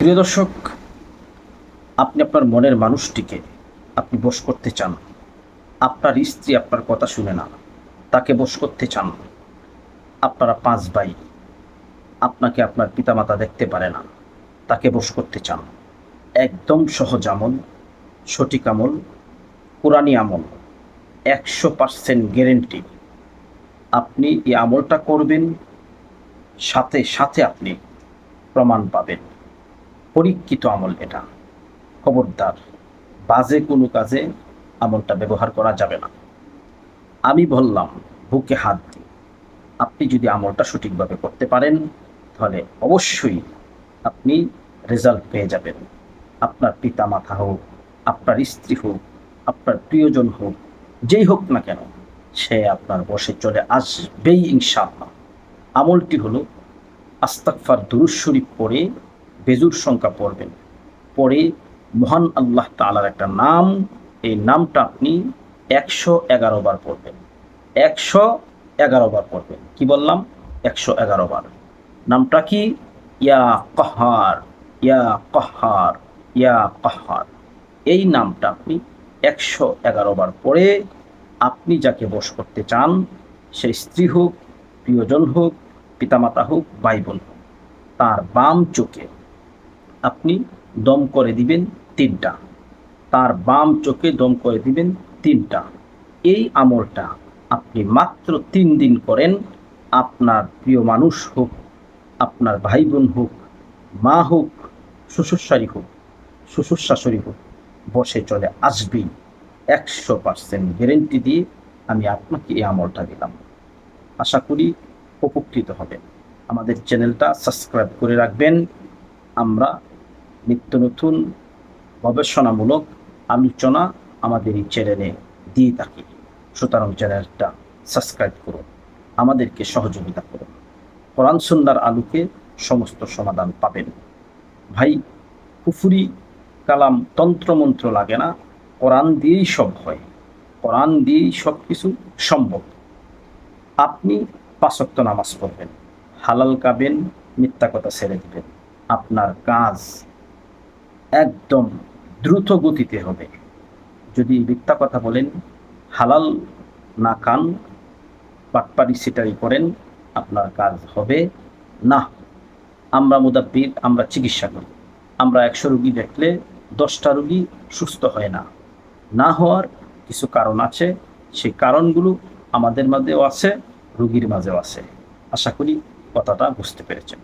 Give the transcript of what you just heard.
প্রিয় দর্শক, আপনি আপনার মনের মানুষটিকে আপনি বশ করতে চান। আপনার স্ত্রী আপনার কথা শুনে না, তাকে বশ করতে চান। আপনারা 5 ভাই, আপনাকে আপনার পিতামাতা দেখতে পারে না, তাকে বশ করতে চান। একদম সহজ আমল, সঠিক আমল, কোরআনী আমল, 100% গ্যারেন্টি। আপনি এই আমলটা করবেন, সাথে সাথে আপনি প্রমাণ পাবেন। পরীক্ষিত আমল এটা। খবরদার, বাজে কোনো কাজে আমলটা ব্যবহার করা যাবে না। আমি বললাম বুকে হাত দিয়ে, আপনি যদি আমলটা সঠিকভাবে করতে পারেন তাহলে অবশ্যই আপনি রেজাল্ট পেয়ে যাবেন। আপনার পিতা মাতা হোক, আপনার স্ত্রী হোক, আপনার প্রিয়জন হোক, যেই হোক না কেন, সে আপনার বশে চলে আসবেই ইনশাআল্লাহ। আমলটি হলো আস্তাগফার দুরূদ শরীফ পড়ে বেজুর সংখ্যা পড়বেন। পরে মহান আল্লাহ তাআলার একটা নাম, এই নামটা আপনি 111 বার পড়বেন। 111 বার পড়বেন। কি বললাম? 111 বার। নামটা কি? ইয়া কাহ্হার, ইয়া কাহ্হার, ইয়া কাহ্হার। এই নামটা আপনি 111 বার পড়ে আপনি যাকে বশ করতে চান, সে স্ত্রী হোক, প্রিয়জন হোক, পিতামাতা হোক, ভাই বোন হোক, তার বাম চোখে আপনি দম করে দিবেন 3টা। তার বাম চোখে দম করে দিবেন 3টা। এই আমলটা আপনি মাত্র 3 দিন করেন। আপনার প্রিয় মানুষ হোক, আপনার ভাই বোন হোক, মা হোক, শ্বশুরশাশুড়ি হোক, শ্বশুর শাশুড়ি হোক, বসে চলে আসবেই। 100% গ্যারেন্টি দিয়ে আমি আপনাকে এই আমলটা দিলাম। আশা করি উপকৃত হবেন। আমাদের চ্যানেলটা সাবস্ক্রাইব করে রাখবেন। আমরা নিত্য নতুন গবেষণামূলক আলোচনা আমাদের এই চ্যানেলে দিয়ে থাকি। সুতরাং চ্যানেলটা সাবস্ক্রাইব করুন, আমাদেরকে সহযোগিতা করুন। কোরআন সুন্নাহর আলোকে সমস্ত সমাধান পাবেন। ভাই, কুফরি কালাম তন্ত্রমন্ত্র লাগে না, কোরআন দিয়েই সব হয়, কোরআন দিয়েই সব কিছু সম্ভব। আপনি 5 ওয়াক্ত নামাজ পড়বেন, হালাল খাবেন, মিথ্যা কথা ছেড়ে দিবেন। আপনার কাজ একদম দ্রুত গতিতে হবে। যদি মিথ্যা কথা বলেন, হালাল না খান, বাটপারি সিটারি করেন, আপনার কাজ হবে না। আমরা মুদাব্বির, আমরা চিকিৎসা করি। আমরা 100 রোগী দেখলে 10টা রোগী সুস্থ হয় না। না হওয়ার কিছু কারণ আছে, সেই কারণগুলো আমাদের মাঝেও আছে, রোগীর মাঝেও আছে। আশা করি কথাটা বুঝতে পেরেছেন।